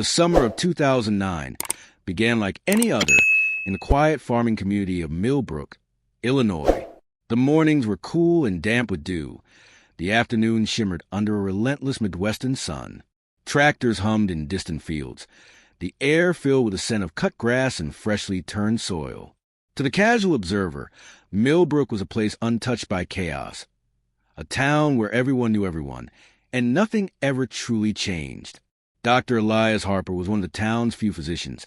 The summer of 2009 began like any other in the quiet farming community of Millbrook, Illinois. The mornings were cool and damp with dew. The afternoons shimmered under a relentless Midwestern sun. Tractors hummed in distant fields, the air filled with the scent of cut grass and freshly turned soil. To the casual observer, Millbrook was a place untouched by chaos, a town where everyone knew everyone, and nothing ever truly changed. Dr. Elias Harper was one of the town's few physicians,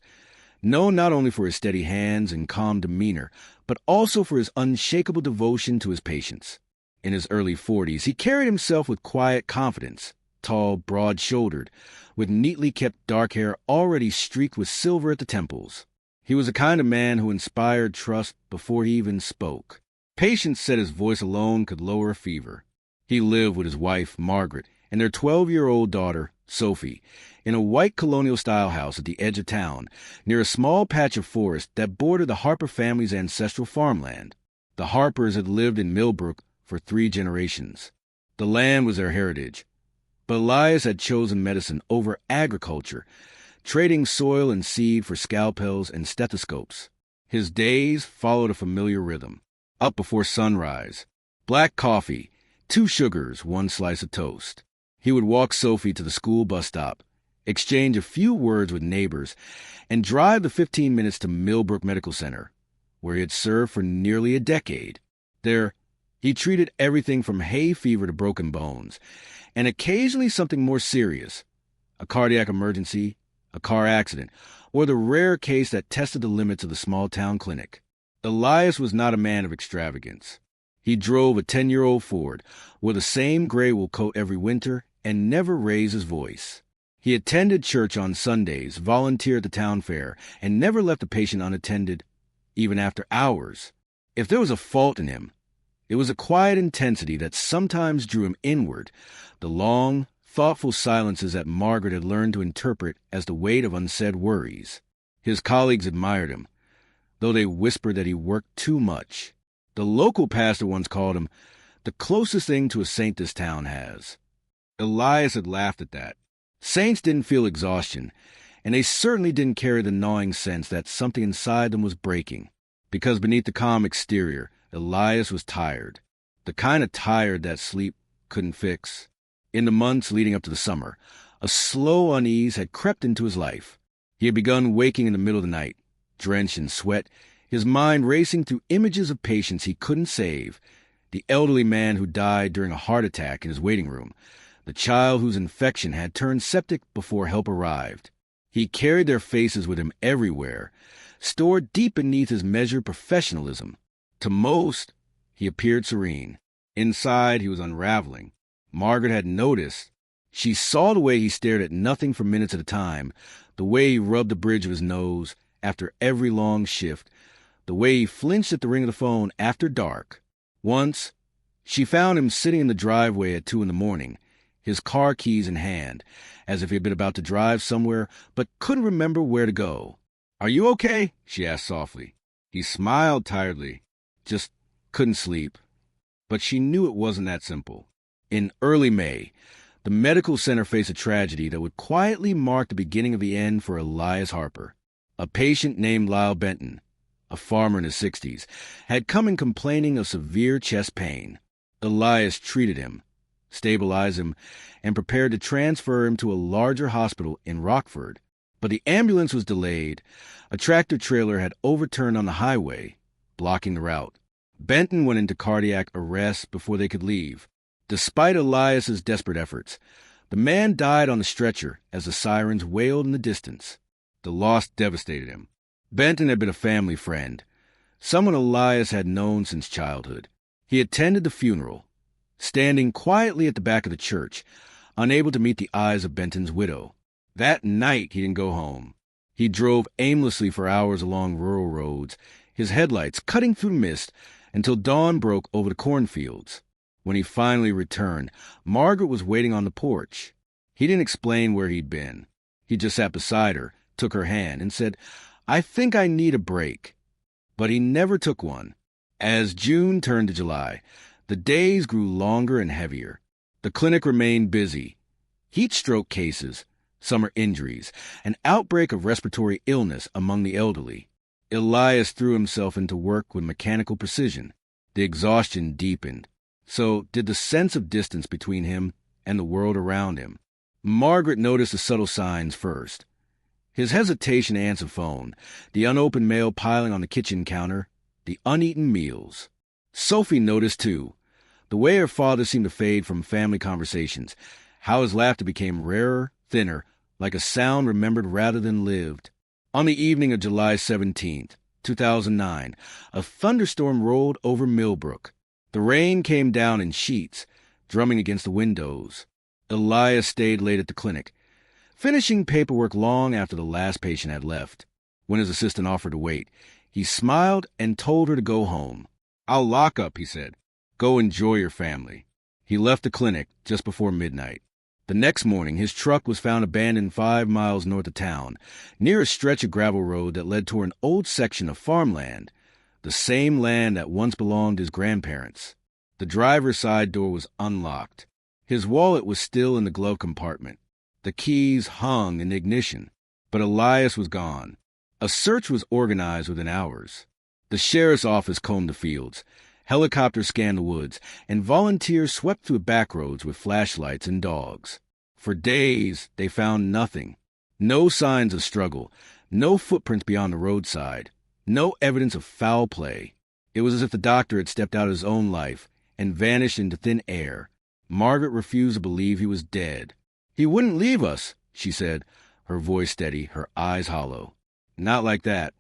known not only for his steady hands and calm demeanor, but also for his unshakable devotion to his patients. In his early 40s, he carried himself with quiet confidence, tall, broad-shouldered, with neatly kept dark hair already streaked with silver at the temples. He was the kind of man who inspired trust before he even spoke. Patients said his voice alone could lower a fever. He lived with his wife, Margaret, and their 12-year-old daughter, Sophie, in a white colonial-style house at the edge of town, near a small patch of forest that bordered the Harper family's ancestral farmland. The Harpers had lived in Millbrook for 3 generations. The land was their heritage. But Elias had chosen medicine over agriculture, trading soil and seed for scalpels and stethoscopes. His days followed a familiar rhythm. Up before sunrise, black coffee, 2 sugars, 1 slice of toast. He would walk Sophie to the school bus stop, exchange a few words with neighbors, and drive the 15 minutes to Millbrook Medical Center, where he had served for nearly a decade. There, he treated everything from hay fever to broken bones, and occasionally something more serious, a cardiac emergency, a car accident, or the rare case that tested the limits of the small-town clinic. Elias was not a man of extravagance. He drove a 10-year-old Ford, wore the same gray wool coat every winter, and never raised his voice. He attended church on Sundays, volunteered at the town fair, and never left a patient unattended, even after hours. If there was a fault in him, it was a quiet intensity that sometimes drew him inward, the long, thoughtful silences that Margaret had learned to interpret as the weight of unsaid worries. His colleagues admired him, though they whispered that he worked too much. The local pastor once called him the closest thing to a saint this town has. Elias had laughed at that. Saints didn't feel exhaustion, and they certainly didn't carry the gnawing sense that something inside them was breaking, because beneath the calm exterior, Elias was tired, the kind of tired that sleep couldn't fix. In the months leading up to the summer, a slow unease had crept into his life. He had begun waking in the middle of the night, drenched in sweat, his mind racing through images of patients he couldn't save, the elderly man who died during a heart attack in his waiting room, the child whose infection had turned septic before help arrived. He carried their faces with him everywhere, stored deep beneath his measured professionalism. To most, he appeared serene. Inside, he was unraveling. Margaret had noticed. She saw the way he stared at nothing for minutes at a time, the way he rubbed the bridge of his nose after every long shift, the way he flinched at the ring of the phone after dark. Once, she found him sitting in the driveway at 2 a.m, his car keys in hand, as if he had been about to drive somewhere but couldn't remember where to go. "Are you okay?" she asked softly. He smiled tiredly. Just couldn't sleep. But she knew it wasn't that simple. In early May, the medical center faced a tragedy that would quietly mark the beginning of the end for Elias Harper. A patient named Lyle Benton, a farmer in his 60s, had come in complaining of severe chest pain. Elias treated him, stabilized him, and prepared to transfer him to a larger hospital in Rockford. But the ambulance was delayed. A tractor trailer had overturned on the highway, blocking the route. Benton went into cardiac arrest before they could leave. Despite Elias's desperate efforts, the man died on the stretcher as the sirens wailed in the distance. The loss devastated him. Benton had been a family friend, someone Elias had known since childhood. He attended the funeral, standing quietly at the back of the church, unable to meet the eyes of Benton's widow. That night he didn't go home. He drove aimlessly for hours along rural roads, his headlights cutting through the mist until dawn broke over the cornfields. When he finally returned, Margaret was waiting on the porch. He didn't explain where he'd been. He just sat beside her, took her hand, and said, "I think I need a break." But he never took one. As June turned to July, the days grew longer and heavier. The clinic remained busy. Heat stroke cases, summer injuries, an outbreak of respiratory illness among the elderly. Elias threw himself into work with mechanical precision. The exhaustion deepened. So did the sense of distance between him and the world around him. Margaret noticed the subtle signs first. His hesitation to answer phone, the unopened mail piling on the kitchen counter, the uneaten meals. Sophie noticed, too, the way her father seemed to fade from family conversations, how his laughter became rarer, thinner, like a sound remembered rather than lived. On the evening of July 17th, 2009, a thunderstorm rolled over Millbrook. The rain came down in sheets, drumming against the windows. Elias stayed late at the clinic, finishing paperwork long after the last patient had left. When his assistant offered to wait, he smiled and told her to go home. "I'll lock up," he said. "Go enjoy your family." He left the clinic just before midnight. The next morning, his truck was found abandoned 5 miles north of town, near a stretch of gravel road that led toward an old section of farmland, the same land that once belonged to his grandparents. The driver's side door was unlocked. His wallet was still in the glove compartment. The keys hung in the ignition, but Elias was gone. A search was organized within hours. The sheriff's office combed the fields, helicopters scanned the woods, and volunteers swept through back roads with flashlights and dogs. For days, they found nothing. No signs of struggle, no footprints beyond the roadside, no evidence of foul play. It was as if the doctor had stepped out of his own life and vanished into thin air. Margaret refused to believe he was dead. "He wouldn't leave us," she said, her voice steady, her eyes hollow. "Not like that."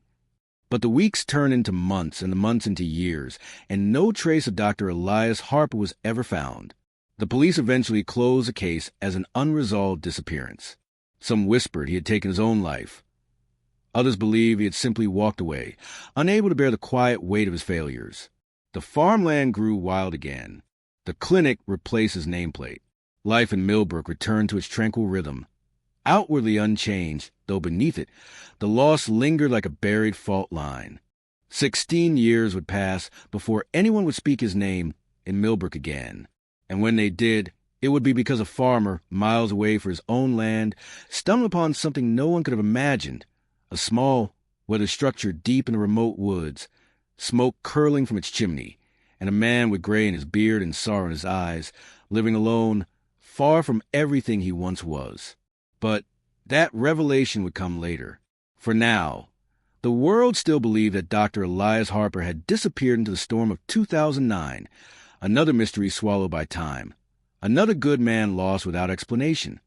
But the weeks turned into months and the months into years, and no trace of Dr. Elias Harper was ever found. The police eventually closed the case as an unresolved disappearance. Some whispered he had taken his own life. Others believed he had simply walked away, unable to bear the quiet weight of his failures. The farmland grew wild again. The clinic replaced his nameplate. Life in Millbrook returned to its tranquil rhythm. Outwardly unchanged, though beneath it, the loss lingered like a buried fault line. 16 years would pass before anyone would speak his name in Millbrook again. And when they did, it would be because a farmer, miles away from his own land, stumbled upon something no one could have imagined. A small, weathered structure deep in the remote woods, smoke curling from its chimney, and a man with gray in his beard and sorrow in his eyes, living alone, far from everything he once was. But that revelation would come later. For now, the world still believed that Dr. Elias Harper had disappeared into the storm of 2009, another mystery swallowed by time, another good man lost without explanation.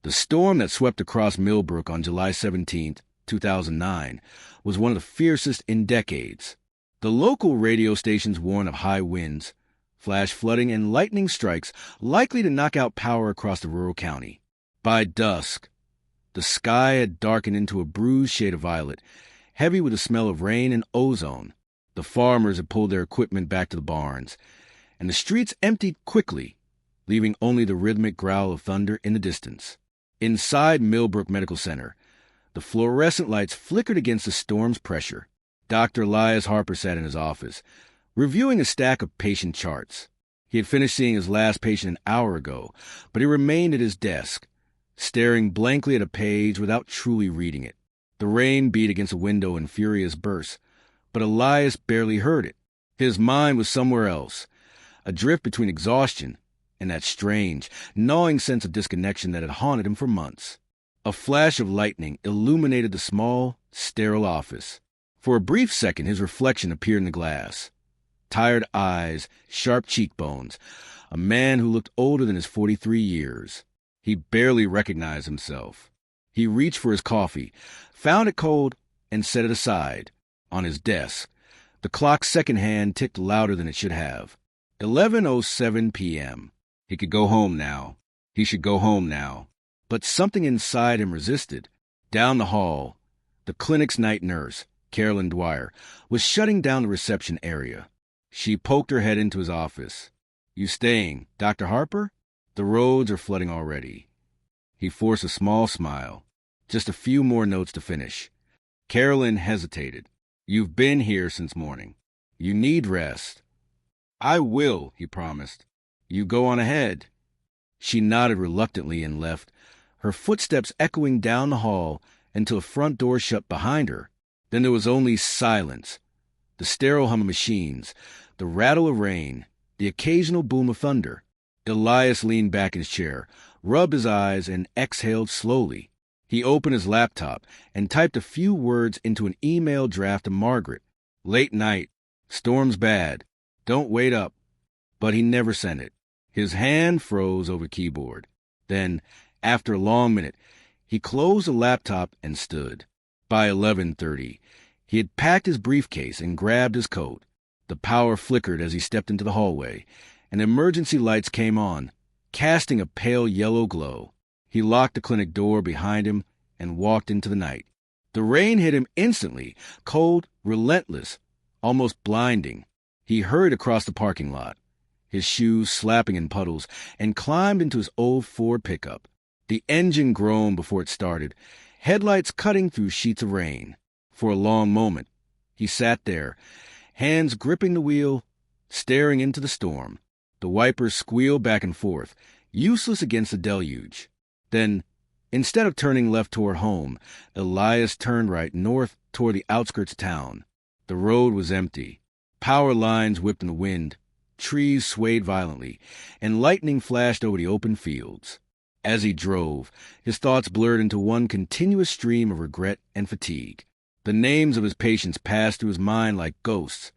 The storm that swept across Millbrook on July 17th, 2009, was one of the fiercest in decades. The local radio stations warned of high winds, flash flooding, and lightning strikes likely to knock out power across the rural county. By dusk, the sky had darkened into a bruised shade of violet, heavy with the smell of rain and ozone. The farmers had pulled their equipment back to the barns, and the streets emptied quickly, leaving only the rhythmic growl of thunder in the distance. Inside Millbrook Medical Center, the fluorescent lights flickered against the storm's pressure. Dr. Elias Harper sat in his office, reviewing a stack of patient charts. He had finished seeing his last patient an hour ago, but he remained at his desk, staring blankly at a page without truly reading it. The rain beat against the window in furious bursts, but Elias barely heard it. His mind was somewhere else, adrift between exhaustion and that strange, gnawing sense of disconnection that had haunted him for months. A flash of lightning illuminated the small, sterile office. For a brief second, his reflection appeared in the glass. Tired eyes, sharp cheekbones, a man who looked older than his 43 years. He barely recognized himself. He reached for his coffee, found it cold, and set it aside. On his desk, the clock's second hand ticked louder than it should have. 11:07 p.m. He could go home now. He should go home now. But something inside him resisted. Down the hall, the clinic's night nurse, Carolyn Dwyer, was shutting down the reception area. She poked her head into his office. "You staying, Dr. Harper? The roads are flooding already." He forced a small smile. Just a few more notes to finish. Carolyn hesitated. "You've been here since morning. You need rest." "I will," he promised. "You go on ahead." She nodded reluctantly and left, her footsteps echoing down the hall until the front door shut behind her. Then there was only silence, the sterile hum of machines, the rattle of rain, the occasional boom of thunder. Elias leaned back in his chair, rubbed his eyes, and exhaled slowly. He opened his laptop and typed a few words into an email draft to Margaret. Late night. Storm's bad. Don't wait up. But he never sent it. His hand froze over the keyboard. Then, after a long minute, he closed the laptop and stood. By 11:30, he had packed his briefcase and grabbed his coat. The power flickered as he stepped into the hallway, and emergency lights came on, casting a pale yellow glow. He locked the clinic door behind him and walked into the night. The rain hit him instantly, cold, relentless, almost blinding. He hurried across the parking lot, his shoes slapping in puddles, and climbed into his old Ford pickup. The engine groaned before it started, headlights cutting through sheets of rain. For a long moment, he sat there, hands gripping the wheel, staring into the storm. The wipers squealed back and forth, useless against the deluge. Then, instead of turning left toward home, Elias turned right north toward the outskirts of town. The road was empty. Power lines whipped in the wind, trees swayed violently, and lightning flashed over the open fields. As he drove, his thoughts blurred into one continuous stream of regret and fatigue. The names of his patients passed through his mind like ghosts.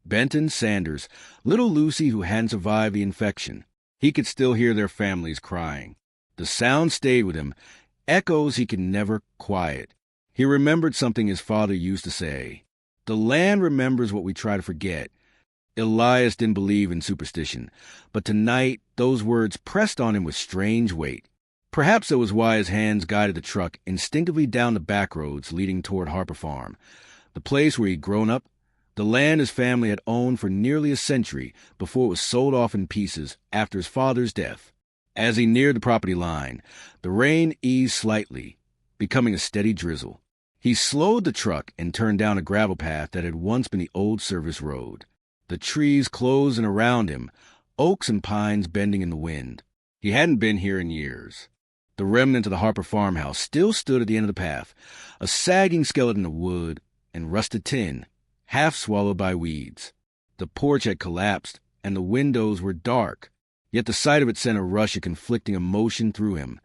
Benton, Sanders, little Lucy who hadn't survived the infection. He could still hear their families crying. The sound stayed with him, echoes he could never quiet. He remembered something his father used to say. The land remembers what we try to forget. Elias didn't believe in superstition, but tonight those words pressed on him with strange weight. Perhaps that was why his hands guided the truck instinctively down the back roads leading toward Harper Farm, the place where he'd grown up, the land his family had owned for nearly a century before it was sold off in pieces after his father's death. As he neared the property line, the rain eased slightly, becoming a steady drizzle. He slowed the truck and turned down a gravel path that had once been the old service road. The trees closed in around him, oaks and pines bending in the wind. He hadn't been here in years. The remnant of the Harper farmhouse still stood at the end of the path, a sagging skeleton of wood and rusted tin, half swallowed by weeds. The porch had collapsed, and the windows were dark, yet the sight of it sent a rush of conflicting emotion through him.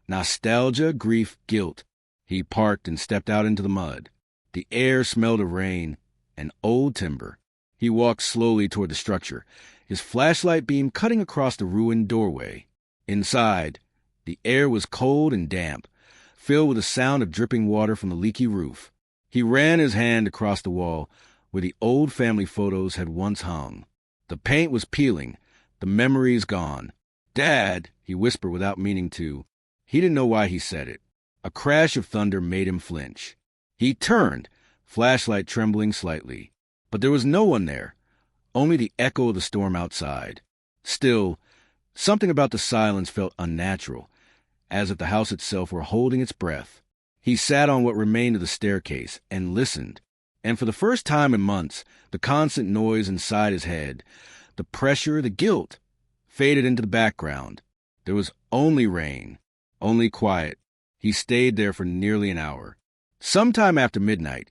Nostalgia, grief, guilt. He parked and stepped out into the mud. The air smelled of rain and old timber. He walked slowly toward the structure, his flashlight beam cutting across the ruined doorway. Inside, the air was cold and damp, filled with the sound of dripping water from the leaky roof. He ran his hand across the wall where the old family photos had once hung. The paint was peeling, the memories gone. "Dad," he whispered without meaning to. He didn't know why he said it. A crash of thunder made him flinch. He turned, flashlight trembling slightly. But there was no one there, only the echo of the storm outside. Still, something about the silence felt unnatural, as if the house itself were holding its breath. He sat on what remained of the staircase and listened. And for the first time in months, the constant noise inside his head, the pressure, the guilt, faded into the background. There was only rain, only quiet. He stayed there for nearly an hour. Sometime after midnight,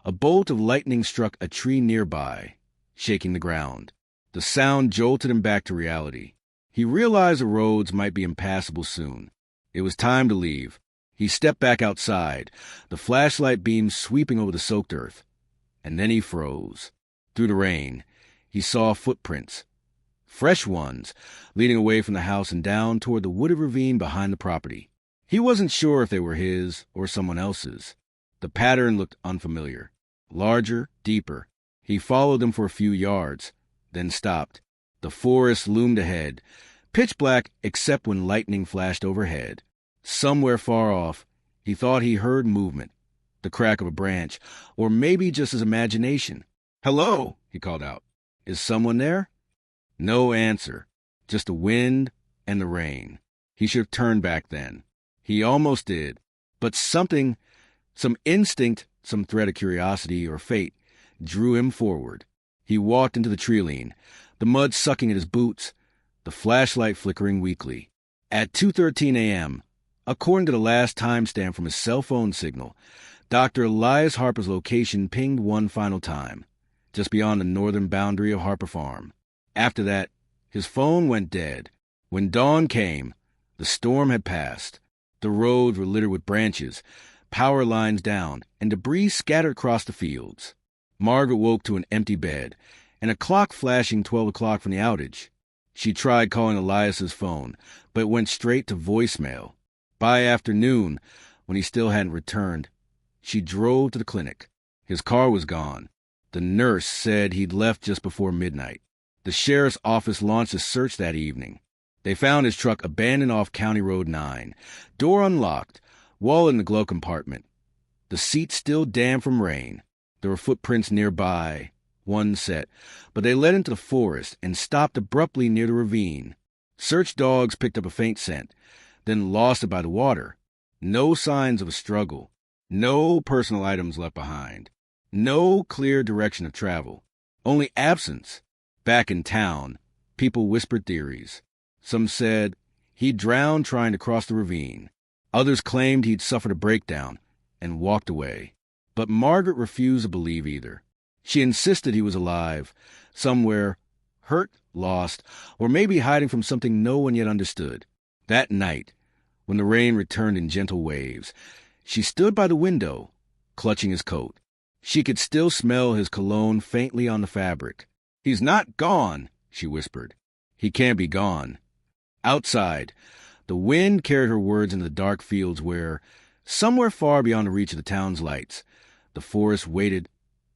a bolt of lightning struck a tree nearby, shaking the ground. The sound jolted him back to reality. He realized the roads might be impassable soon. It was time to leave. He stepped back outside, the flashlight beam sweeping over the soaked earth. And then he froze. Through the rain, he saw footprints, fresh ones, leading away from the house and down toward the wooded ravine behind the property. He wasn't sure if they were his or someone else's. The pattern looked unfamiliar, larger, deeper. He followed them for a few yards, then stopped. The forest loomed ahead, pitch black except when lightning flashed overhead. Somewhere far off, he thought he heard movement, the crack of a branch, or maybe just his imagination. "Hello," he called out. "Is someone there?" No answer, just the wind and the rain. He should have turned back then. He almost did, but something, some instinct, some thread of curiosity or fate, drew him forward. He walked into the tree-line, the mud sucking at his boots, the flashlight flickering weakly. At 2:13 a.m., According to the last timestamp from his cell phone signal, Dr. Elias Harper's location pinged one final time, just beyond the northern boundary of Harper Farm. After that, his phone went dead. When dawn came, the storm had passed. The roads were littered with branches, power lines down, and debris scattered across the fields. Margaret woke to an empty bed and a clock flashing 12 o'clock from the outage. She tried calling Elias's phone, but it went straight to voicemail. By afternoon, when he still hadn't returned, she drove to the clinic. His car was gone. The nurse said he'd left just before midnight. The sheriff's office launched a search that evening. They found his truck abandoned off County Road 9, door unlocked, wallet in the glove compartment. The seat still damp from rain. There were footprints nearby, one set, but they led into the forest and stopped abruptly near the ravine. Search dogs picked up a faint scent, then lost it by the water. No signs of a struggle. No personal items left behind. No clear direction of travel. Only absence. Back in town, people whispered theories. Some said he drowned trying to cross the ravine. Others claimed he'd suffered a breakdown and walked away. But Margaret refused to believe either. She insisted he was alive, somewhere, hurt, lost, or maybe hiding from something no one yet understood. That night, when the rain returned in gentle waves, she stood by the window, clutching his coat. She could still smell his cologne faintly on the fabric. "He's not gone," she whispered. "He can't be gone." Outside, the wind carried her words into the dark fields where, somewhere far beyond the reach of the town's lights, the forest waited,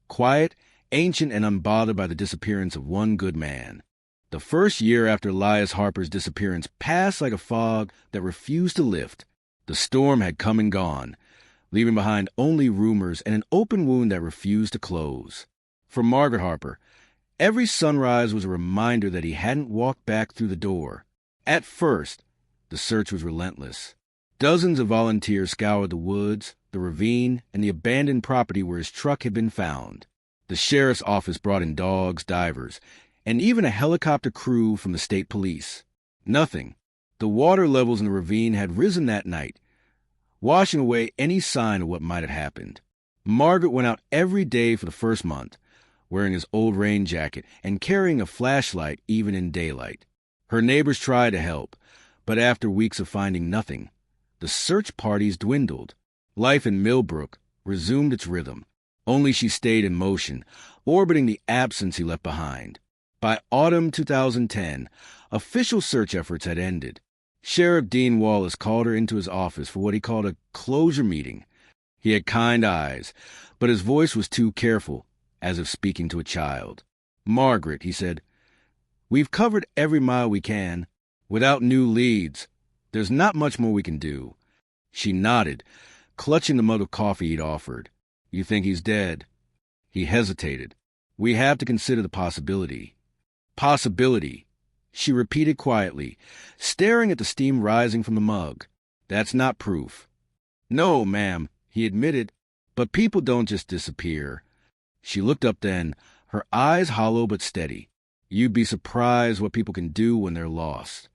quiet, ancient, and unbothered by the disappearance of one good man. The first year after Elias Harper's disappearance passed like a fog that refused to lift. The storm had come and gone, leaving behind only rumors and an open wound that refused to close. For Margaret Harper, every sunrise was a reminder that he hadn't walked back through the door. At first, the search was relentless. Dozens of volunteers scoured the woods, the ravine, and the abandoned property where his truck had been found. The sheriff's office brought in dogs, divers, and even a helicopter crew from the state police. Nothing. The water levels in the ravine had risen that night, washing away any sign of what might have happened. Margaret went out every day for the first month, wearing his old rain jacket and carrying a flashlight even in daylight. Her neighbors tried to help, but after weeks of finding nothing, the search parties dwindled. Life in Millbrook resumed its rhythm. Only she stayed in motion, orbiting the absence he left behind. By autumn 2010, official search efforts had ended. Sheriff Dean Wallace called her into his office for what he called a closure meeting. He had kind eyes, but his voice was too careful, as if speaking to a child. "Margaret," he said, "we've covered every mile we can. Without new leads, there's not much more we can do." She nodded, clutching the mug of coffee he'd offered. "You think he's dead?" He hesitated. "We have to consider the possibility." "Possibility," she repeated quietly, staring at the steam rising from the mug. "That's not proof." "No, ma'am," he admitted, "but people don't just disappear." She looked up then, her eyes hollow but steady. "You'd be surprised what people can do when they're lost."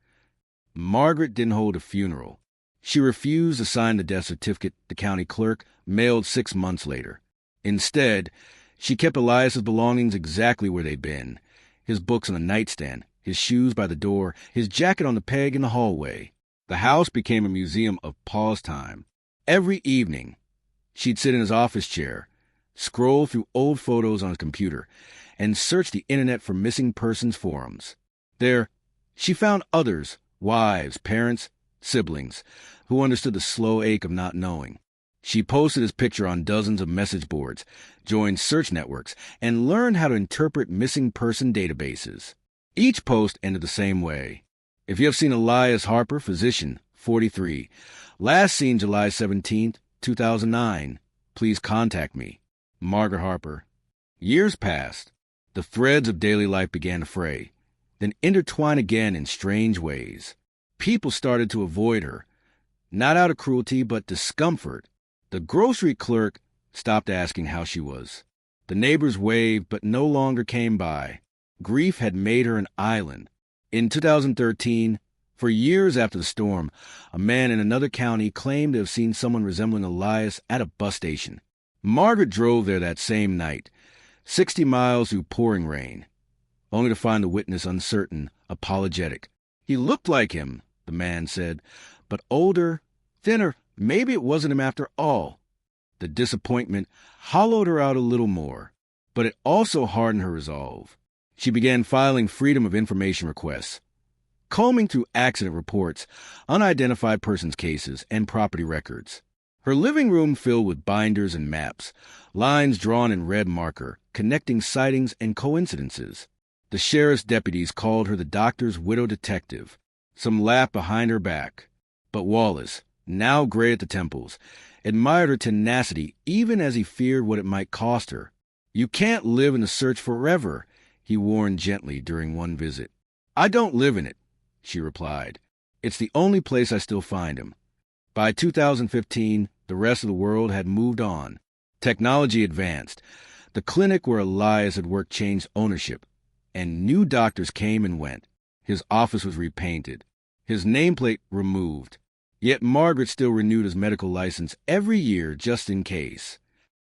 Margaret didn't hold a funeral. She refused to sign the death certificate the county clerk mailed 6 months later. Instead, she kept Elias's belongings exactly where they'd been. His books on the nightstand, his shoes by the door, his jacket on the peg in the hallway. The house became a museum of pause time. Every evening, she'd sit in his office chair, scroll through old photos on his computer, and search the internet for missing persons forums. There, she found others, wives, parents, siblings, who understood the slow ache of not knowing. She posted his picture on dozens of message boards, joined search networks, and learned how to interpret missing person databases. Each post ended the same way. "If you have seen Elias Harper, physician, 43, last seen July 17th, 2009, please contact me. Margaret Harper." Years passed. The threads of daily life began to fray, then intertwine again in strange ways. People started to avoid her, not out of cruelty, but discomfort. The grocery clerk stopped asking how she was. The neighbors waved, but no longer came by. Grief had made her an island. In 2013, For years after the storm, a man in another county claimed to have seen someone resembling Elias at a bus station. Margaret drove there that same night, 60 miles through pouring rain, only to find the witness uncertain, apologetic. He looked like him, the man said, but older, thinner. Maybe it wasn't him after all. The disappointment hollowed her out a little more, but it also hardened her resolve. She began filing Freedom of Information requests, combing through accident reports, unidentified persons cases, and property records. Her living room filled with binders and maps, lines drawn in red marker, connecting sightings and coincidences. The sheriff's deputies called her the doctor's widow detective. Some laughed behind her back. But Wallace, now gray at the temples, admired her tenacity even as he feared what it might cost her. "You can't live in the search forever," he warned gently during one visit. "I don't live in it," she replied. "It's the only place I still find him." By 2015, the rest of the world had moved on. Technology advanced. The clinic where Elias had worked changed ownership, and new doctors came and went. His office was repainted, his nameplate removed. Yet Margaret still renewed his medical license every year just in case.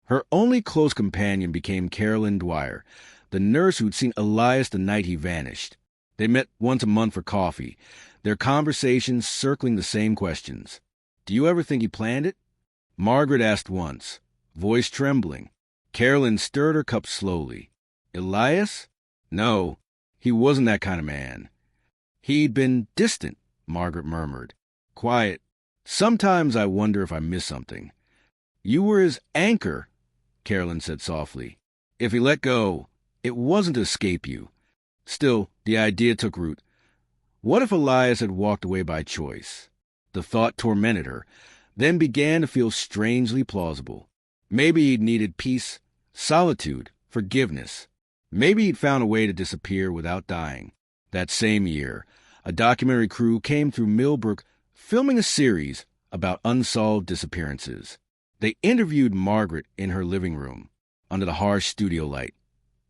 Her only close companion became Carolyn Dwyer, the nurse who'd seen Elias the night he vanished. They met once a month for coffee, their conversations circling the same questions. "Do you ever think he planned it?" Margaret asked once, voice trembling. Carolyn stirred her cup slowly. "Elias? No, he wasn't that kind of man." "He'd been distant," Margaret murmured. "Quiet. Sometimes I wonder if I miss something." "You were his anchor," Carolyn said softly. "If he let go, it wasn't to escape you." Still, the idea took root. What if Elias had walked away by choice? The thought tormented her, then began to feel strangely plausible. Maybe he'd needed peace, solitude, forgiveness. Maybe he'd found a way to disappear without dying. That same year, a documentary crew came through Millbrook filming a series about unsolved disappearances. They interviewed Margaret in her living room, under the harsh studio light.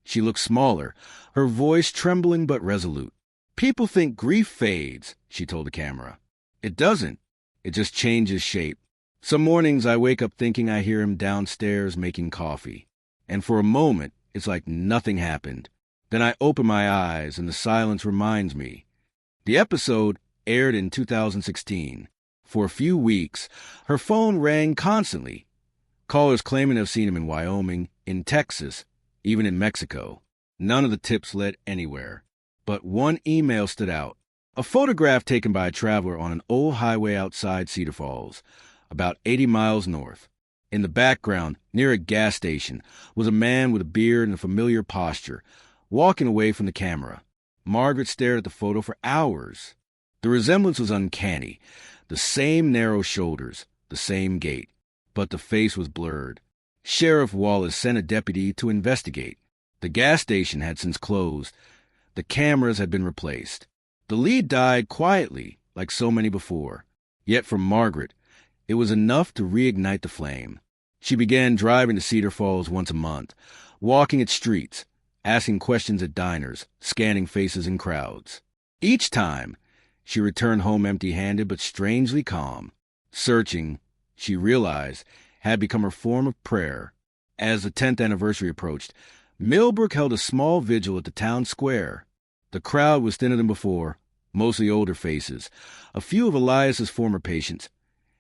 She looked smaller, her voice trembling but resolute. "People think grief fades," she told the camera. "It doesn't. It just changes shape. Some mornings I wake up thinking I hear him downstairs making coffee. And for a moment, it's like nothing happened. Then I open my eyes and the silence reminds me." The episode aired in 2016. For a few weeks, her phone rang constantly. Callers claiming to have seen him in Wyoming, in Texas, even in Mexico. None of the tips led anywhere. But one email stood out. A photograph taken by a traveler on an old highway outside Cedar Falls, about 80 miles north. In the background, near a gas station, was a man with a beard and a familiar posture, walking away from the camera. Margaret stared at the photo for hours. The resemblance was uncanny. The same narrow shoulders, the same gait. But the face was blurred. Sheriff Wallace sent a deputy to investigate. The gas station had since closed. The cameras had been replaced. The lead died quietly, like so many before. Yet for Margaret, it was enough to reignite the flame. She began driving to Cedar Falls once a month, walking its streets, asking questions at diners, scanning faces in crowds. Each time, she returned home empty-handed but strangely calm. Searching, she realized, had become her form of prayer. As the 10th anniversary approached, Millbrook held a small vigil at the town square. The crowd was thinner than before, mostly older faces, a few of Elias's former patients,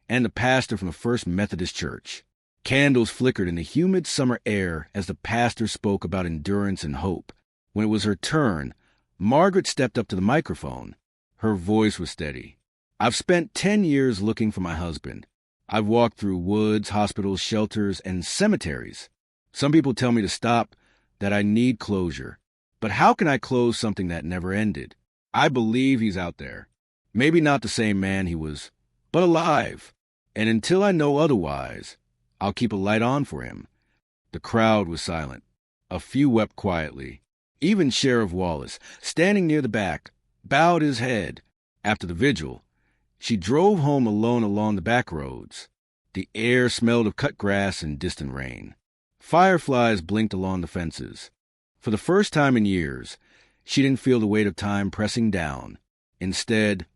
and the pastor from the First Methodist Church. Candles flickered in the humid summer air as the pastor spoke about endurance and hope. When it was her turn, Margaret stepped up to the microphone. Her voice was steady. "I've spent 10 years looking for my husband. I've walked through woods, hospitals, shelters, and cemeteries. Some people tell me to stop, that I need closure. But how can I close something that never ended? I believe he's out there. Maybe not the same man he was, but alive. And until I know otherwise, I'll keep a light on for him." The crowd was silent. A few wept quietly. Even Sheriff Wallace, standing near the back, bowed his head. After the vigil, she drove home alone along the back roads. The air smelled of cut grass and distant rain. Fireflies blinked along the fences. For the first time in years, she didn't feel the weight of time pressing down. Instead,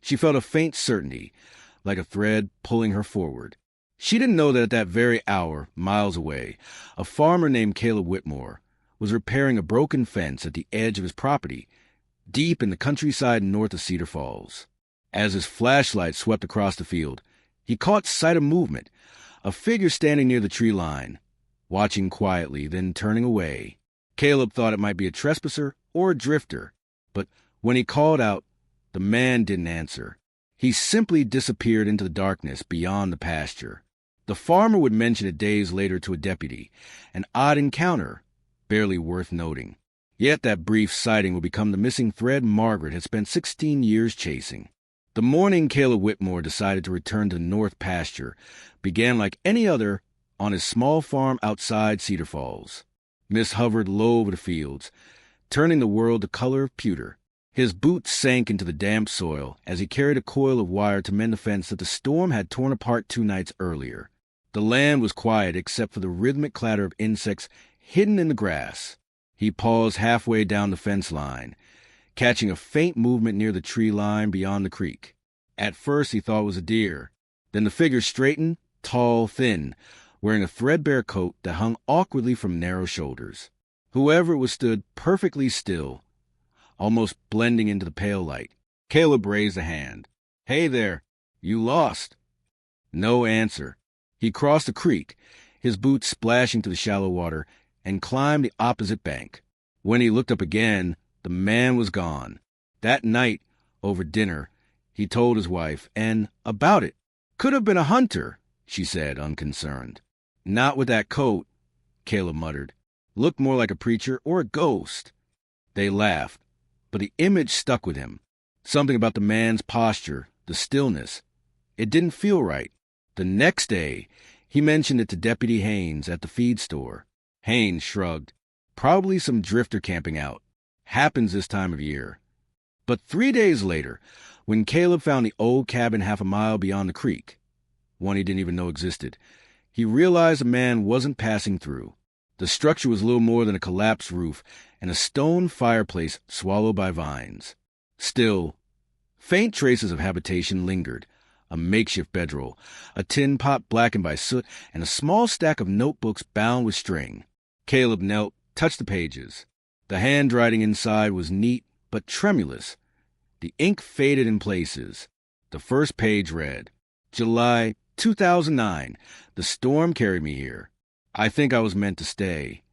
She felt a faint certainty, like a thread pulling her forward. She didn't know that at that very hour, miles away, a farmer named Caleb Whitmore was repairing a broken fence at the edge of his property, deep in the countryside north of Cedar Falls. As his flashlight swept across the field, he caught sight of movement, a figure standing near the tree line, watching quietly, then turning away. Caleb thought it might be a trespasser or a drifter, but when he called out, the man didn't answer. He simply disappeared into the darkness beyond the pasture. The farmer would mention it days later to a deputy, an odd encounter, barely worth noting. Yet that brief sighting would become the missing thread Margaret had spent 16 years chasing. The morning Caleb Whitmore decided to return to the north pasture began like any other on his small farm outside Cedar Falls. Mist hovered low over the fields, turning the world the color of pewter. His boots sank into the damp soil as he carried a coil of wire to mend the fence that the storm had torn apart 2 nights earlier. The land was quiet except for the rhythmic clatter of insects hidden in the grass. He paused halfway down the fence line, catching a faint movement near the tree line beyond the creek. At first he thought it was a deer. Then the figure straightened, tall, thin, wearing a threadbare coat that hung awkwardly from narrow shoulders. Whoever it was stood perfectly still, almost blending into the pale light. Caleb raised a hand. "Hey there, you lost." No answer. He crossed the creek, his boots splashing to the shallow water, and climbed the opposite bank. When he looked up again, the man was gone. That night, over dinner, he told his wife, and about it. "Could have been a hunter," she said, unconcerned. "Not with that coat," Caleb muttered. "Looked more like a preacher or a ghost." They laughed, but the image stuck with him. Something about the man's posture, the stillness. It didn't feel right. The next day, he mentioned it to Deputy Haynes at the feed store. Haynes shrugged. "Probably some drifter camping out. Happens this time of year." But 3 days later, when Caleb found the old cabin half a mile beyond the creek, one he didn't even know existed, he realized a man wasn't passing through. The structure was little more than a collapsed roof and a stone fireplace swallowed by vines. Still, faint traces of habitation lingered. A makeshift bedroll, a tin pot blackened by soot, and a small stack of notebooks bound with string. Caleb knelt, touched the pages. The handwriting inside was neat but tremulous. The ink faded in places. The first page read, "July 2009. The storm carried me here. I think I was meant to stay."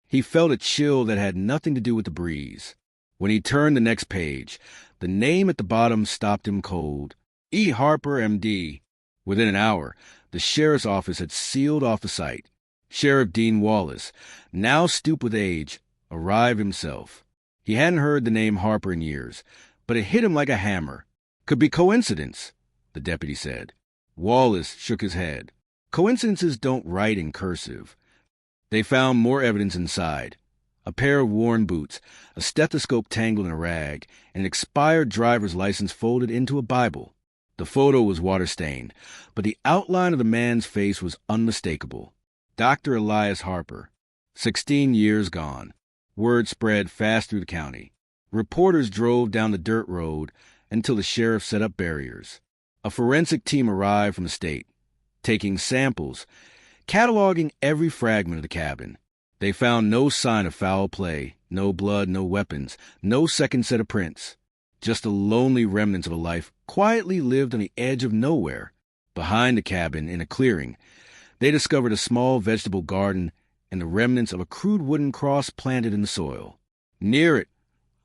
He felt a chill that had nothing to do with the breeze. When he turned the next page, the name at the bottom stopped him cold. E. Harper, M.D. Within an hour, the sheriff's office had sealed off the site. Sheriff Dean Wallace, now stooped with age, arrived himself. He hadn't heard the name Harper in years, but it hit him like a hammer. "Could be coincidence," the deputy said. Wallace shook his head. "Coincidences don't write in cursive." They found more evidence inside. A pair of worn boots, a stethoscope tangled in a rag, and an expired driver's license folded into a Bible. The photo was water-stained, but the outline of the man's face was unmistakable. Dr. Elias Harper, 16 years gone. Word spread fast through the county. Reporters drove down the dirt road until the sheriff set up barriers. A forensic team arrived from the state, taking samples, cataloging every fragment of the cabin. They found no sign of foul play, no blood, no weapons, no second set of prints. Just the lonely remnants of a life quietly lived on the edge of nowhere. Behind the cabin, in a clearing, they discovered a small vegetable garden and the remnants of a crude wooden cross planted in the soil. Near it,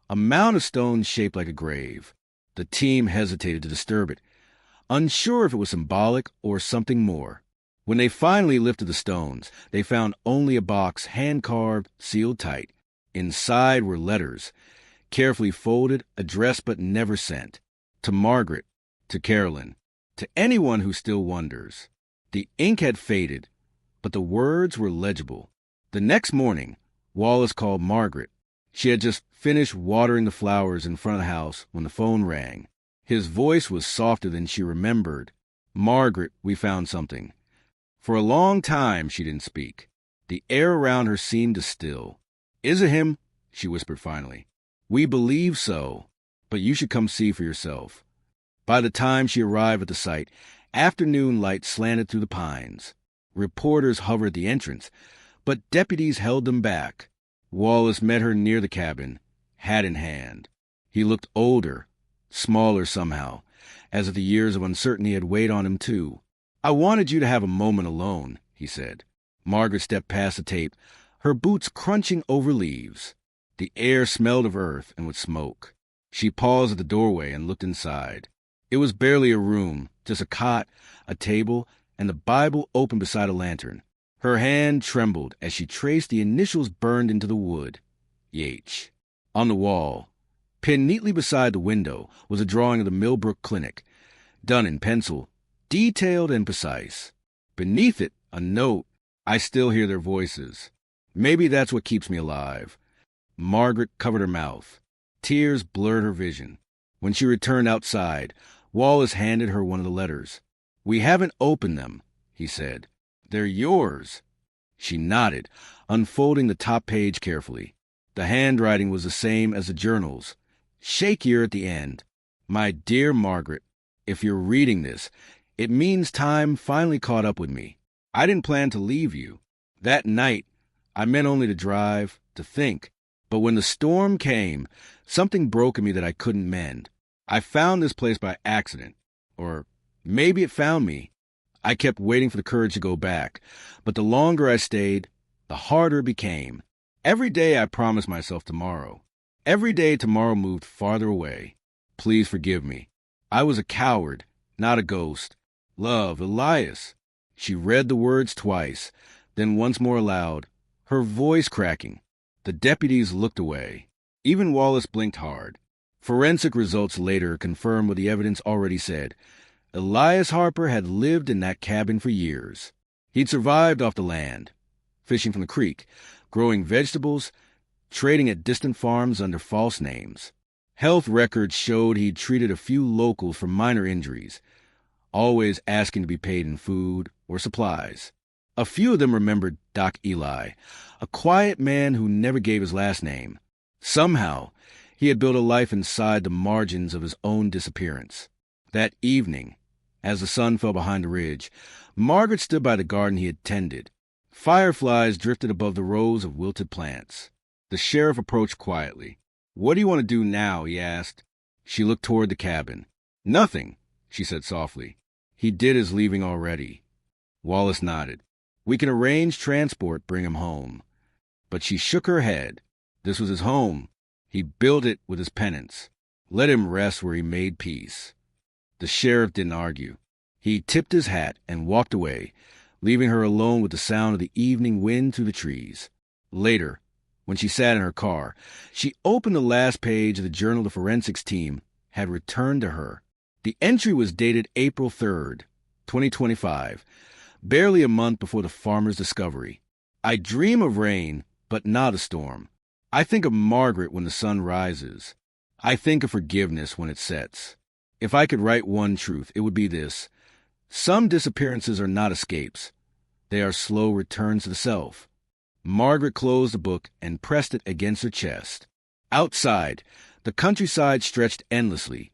a mound of stones shaped like a grave. The team hesitated to disturb it, unsure if it was symbolic or something more. When they finally lifted the stones, they found only a box, hand-carved, sealed tight. Inside were letters, carefully folded, addressed but never sent. To Margaret, to Carolyn, to anyone who still wonders. The ink had faded, but the words were legible. The next morning, Wallace called Margaret. She had just finished watering the flowers in front of the house when the phone rang. His voice was softer than she remembered. "Margaret, we found something." For a long time she didn't speak. The air around her seemed to still. "Is it him?" she whispered finally. "We believe so, but you should come see for yourself." By the time she arrived at the site, afternoon light slanted through the pines. Reporters hovered at the entrance, but deputies held them back. Wallace met her near the cabin, hat in hand. He looked older, smaller somehow, as if the years of uncertainty had weighed on him too. "I wanted you to have a moment alone," he said. Margaret stepped past the tape, her boots crunching over leaves. The air smelled of earth and with smoke. She paused at the doorway and looked inside. It was barely a room, just a cot, a table, and the Bible open beside a lantern. Her hand trembled as she traced the initials burned into the wood. H. On the wall, pinned neatly beside the window, was a drawing of the Millbrook Clinic, done in pencil, detailed and precise. Beneath it, a note. "I still hear their voices. Maybe that's what keeps me alive." Margaret covered her mouth. Tears blurred her vision. When she returned outside, Wallace handed her one of the letters. "We haven't opened them," he said. "They're yours." She nodded, unfolding the top page carefully. The handwriting was the same as the journal's, shakier at the end. "My dear Margaret, if you're reading this, it means time finally caught up with me. I didn't plan to leave you. That night, I meant only to drive, to think. But when the storm came, something broke in me that I couldn't mend. I found this place by accident. Or maybe it found me. I kept waiting for the courage to go back. But the longer I stayed, the harder it became. Every day I promised myself tomorrow. Every day tomorrow moved farther away. Please forgive me. I was a coward, not a ghost. Love, Elias." She read the words twice, then once more aloud, her voice cracking. The deputies looked away. Even Wallace blinked hard. Forensic results later confirmed what the evidence already said. Elias Harper had lived in that cabin for years. He'd survived off the land, fishing from the creek, growing vegetables, trading at distant farms under false names. Health records showed he'd treated a few locals for minor injuries, always asking to be paid in food or supplies. A few of them remembered Doc Eli, a quiet man who never gave his last name. Somehow, he had built a life inside the margins of his own disappearance. That evening, as the sun fell behind the ridge, Margaret stood by the garden he had tended. Fireflies drifted above the rows of wilted plants. The sheriff approached quietly. "What do you want to do now?" he asked. She looked toward the cabin. "Nothing," she said softly. "He did his leaving already." Wallace nodded. "We can arrange transport, bring him home." But she shook her head. This was his home. He built it with his penance. Let him rest where he made peace. The sheriff didn't argue. He tipped his hat and walked away, leaving her alone with the sound of the evening wind through the trees. Later, when she sat in her car, she opened the last page of the journal the forensics team had returned to her. The entry was dated April 3rd, 2025, barely a month before the farmer's discovery. "I dream of rain, but not a storm. I think of Margaret when the sun rises. I think of forgiveness when it sets. If I could write one truth, it would be this. Some disappearances are not escapes. They are slow returns to the self." Margaret closed the book and pressed it against her chest. Outside, the countryside stretched endlessly.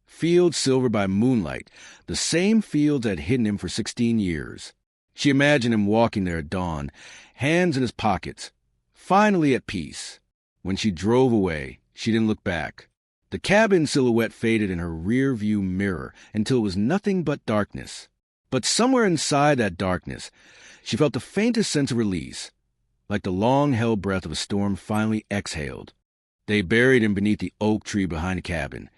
Fields silvered by moonlight, the same fields that had hidden him for 16 years. She imagined him walking there at dawn, hands in his pockets, finally at peace. When she drove away, she didn't look back. The cabin silhouette faded in her rear-view mirror until it was nothing but darkness. But somewhere inside that darkness, she felt the faintest sense of release, like the long-held breath of a storm finally exhaled. They buried him beneath the oak tree behind the cabin,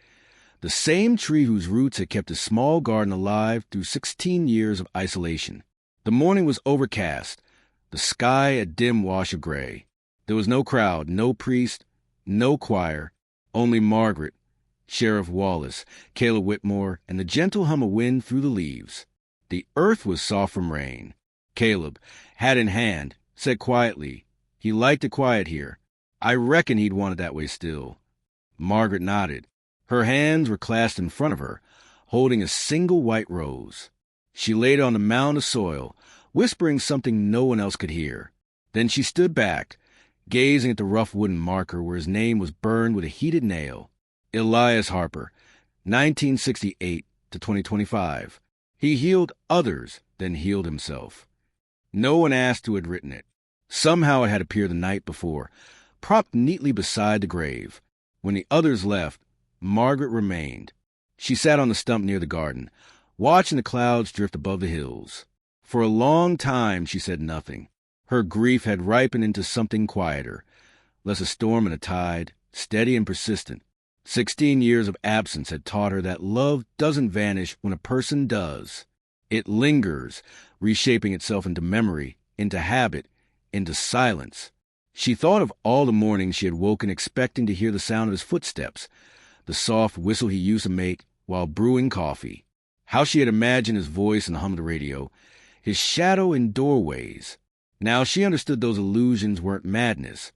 the same tree whose roots had kept his small garden alive through 16 years of isolation. The morning was overcast, the sky a dim wash of gray. There was no crowd, no priest, no choir, only Margaret, Sheriff Wallace, Caleb Whitmore, and the gentle hum of wind through the leaves. The earth was soft from rain. Caleb, hat in hand, said quietly, he liked it quiet here. I reckon he'd want it that way still. Margaret nodded. Her hands were clasped in front of her, holding a single white rose. She laid it on the mound of soil, whispering something no one else could hear. Then she stood back, gazing at the rough wooden marker where his name was burned with a heated nail. Elias Harper, 1968 to 2025. He healed others, then healed himself. No one asked who had written it. Somehow it had appeared the night before, propped neatly beside the grave. When the others left, Margaret remained. She sat on the stump near the garden, watching the clouds drift above the hills. For a long time she said nothing. Her grief had ripened into something quieter, less a storm and a tide, steady and persistent. 16 years of absence had taught her that love doesn't vanish when a person does. It lingers, reshaping itself into memory, into habit, into silence. She thought of all the mornings she had woken expecting to hear the sound of his footsteps, the soft whistle he used to make while brewing coffee. How she had imagined his voice in the hum of the radio, his shadow in doorways. Now she understood those illusions weren't madness.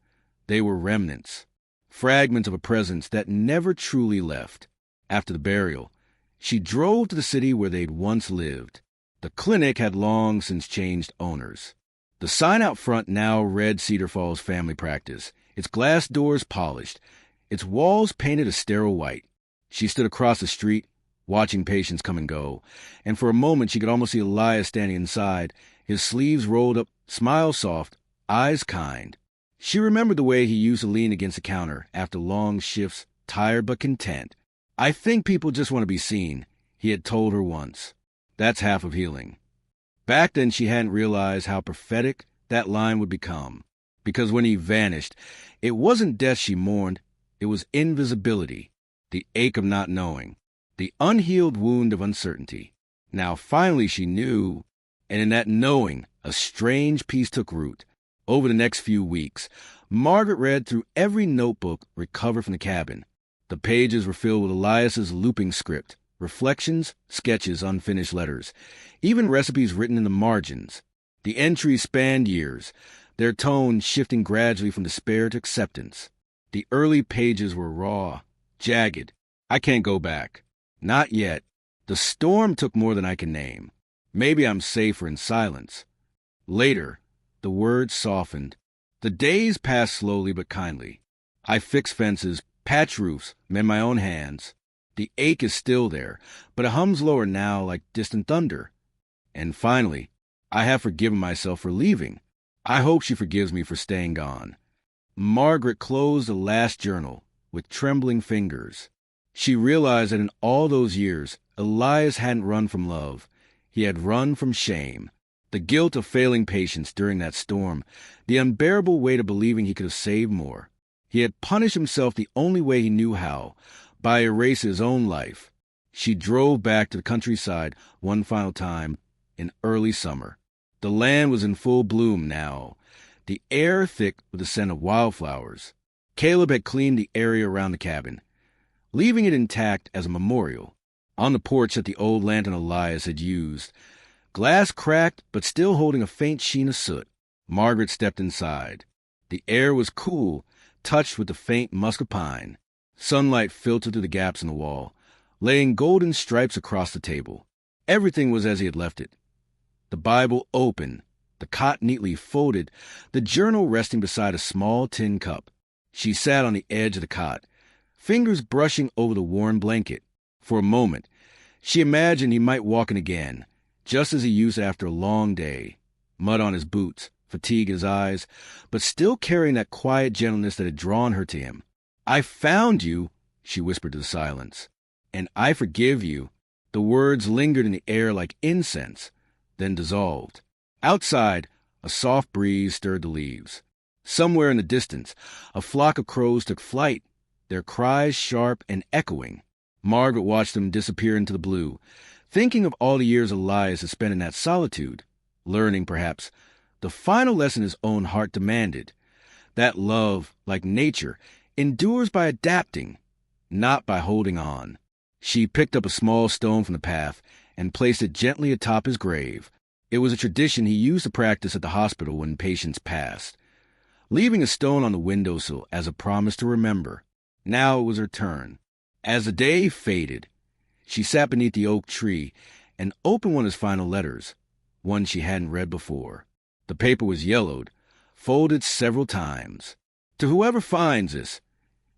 They were remnants, fragments of a presence that never truly left. After the burial, she drove to the city where they'd once lived. The clinic had long since changed owners. The sign out front now read Cedar Falls Family Practice, its glass doors polished, its walls painted a sterile white. She stood across the street, watching patients come and go, and for a moment she could almost see Elias standing inside, his sleeves rolled up, smile soft, eyes kind. She remembered the way he used to lean against the counter after long shifts, tired but content. "I think people just want to be seen," he had told her once. That's half of healing. Back then she hadn't realized how prophetic that line would become, because when he vanished, it wasn't death she mourned, it was invisibility, the ache of not knowing, the unhealed wound of uncertainty. Now finally she knew, and in that knowing, a strange peace took root. Over the next few weeks, Margaret read through every notebook recovered from the cabin. The pages were filled with Elias's looping script, reflections, sketches, unfinished letters, even recipes written in the margins. The entries spanned years, their tone shifting gradually from despair to acceptance. The early pages were raw, jagged. "I can't go back. Not yet. The storm took more than I can name. Maybe I'm safer in silence." Later, the words softened. "The days passed slowly but kindly. I fixed fences, patched roofs, mend my own hands. The ache is still there, but it hums lower now like distant thunder. And finally, I have forgiven myself for leaving. I hope she forgives me for staying gone." Margaret closed the last journal with trembling fingers. She realized that in all those years, Elias hadn't run from love. He had run from shame. The guilt of failing patients during that storm, the unbearable weight of believing he could have saved more. He had punished himself the only way he knew how, by erasing his own life. She drove back to the countryside one final time in early summer. The land was in full bloom now, the air thick with the scent of wildflowers. Caleb had cleaned the area around the cabin, leaving it intact as a memorial. On the porch that the old lantern Elias had used, glass cracked but still holding a faint sheen of soot, Margaret stepped inside. The air was cool, touched with the faint musk of pine. Sunlight filtered through the gaps in the wall, laying golden stripes across the table. Everything was as he had left it. The Bible open, the cot neatly folded, the journal resting beside a small tin cup. She sat on the edge of the cot, fingers brushing over the worn blanket. For a moment, she imagined he might walk in again, just as he used after a long day, mud on his boots, fatigue in his eyes, but still carrying that quiet gentleness that had drawn her to him. "I found you," she whispered to the silence, "and I forgive you." The words lingered in the air like incense, then dissolved. Outside, a soft breeze stirred the leaves. Somewhere in the distance, a flock of crows took flight, their cries sharp and echoing. Margaret watched them disappear into the blue, thinking of all the years Elias had spent in that solitude, learning, perhaps, the final lesson his own heart demanded, that love, like nature, endures by adapting, not by holding on. She picked up a small stone from the path and placed it gently atop his grave. It was a tradition he used to practice at the hospital when patients passed, leaving a stone on the windowsill as a promise to remember. Now it was her turn. As the day faded, she sat beneath the oak tree and opened one of his final letters, one she hadn't read before. The paper was yellowed, folded several times. "To whoever finds this,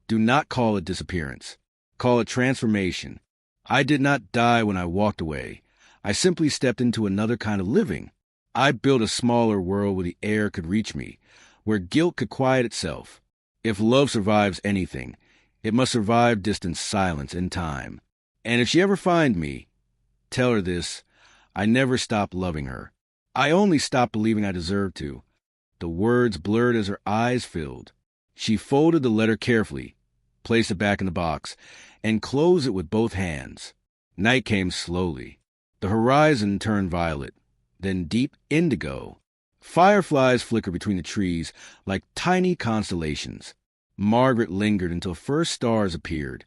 do not call it disappearance. Call it transformation. I did not die when I walked away. I simply stepped into another kind of living. I built a smaller world where the air could reach me, where guilt could quiet itself. If love survives anything, it must survive distant silence and time. And if she ever finds me, tell her this: I never stopped loving her. I only stopped believing I deserved to. The words blurred as her eyes filled. She folded the letter carefully, placed it back in the box, and closed it with both hands. Night came slowly. The horizon turned violet, then deep indigo. Fireflies flickered between the trees like tiny constellations. Margaret lingered until first stars appeared,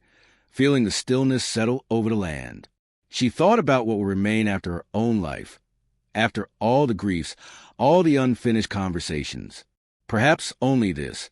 feeling the stillness settle over the land. She thought about what would remain after her own life, after all the griefs, all the unfinished conversations. Perhaps only this: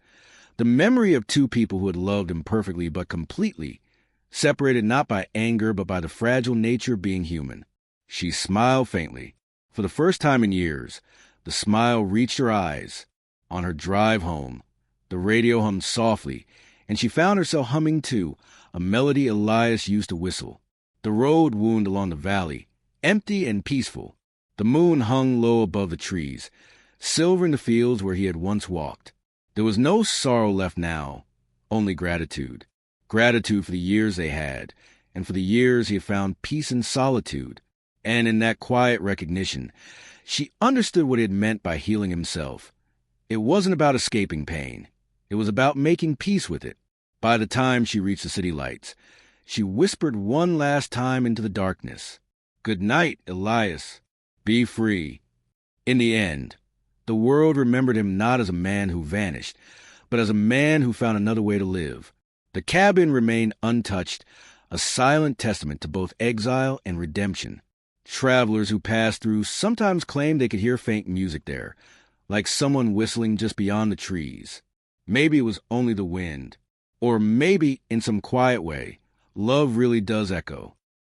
the memory of two people who had loved imperfectly but completely, separated not by anger but by the fragile nature of being human. She smiled faintly. For the first time in years, the smile reached her eyes. On her drive home, the radio hummed softly, and she found herself humming too, a melody Elias used to whistle. The road wound along the valley, empty and peaceful. The moon hung low above the trees, silvering the fields where he had once walked. There was no sorrow left now, only gratitude. Gratitude for the years they had, and for the years he had found peace and solitude. And in that quiet recognition, she understood what it meant by healing himself. It wasn't about escaping pain. It was about making peace with it. By the time she reached the city lights, she whispered one last time into the darkness, "Good night, Elias. Be free." In the end, the world remembered him not as a man who vanished, but as a man who found another way to live. The cabin remained untouched, a silent testament to both exile and redemption. Travelers who passed through sometimes claimed they could hear faint music there, like someone whistling just beyond the trees. Maybe it was only the wind, or maybe, in some quiet way, love really does echo.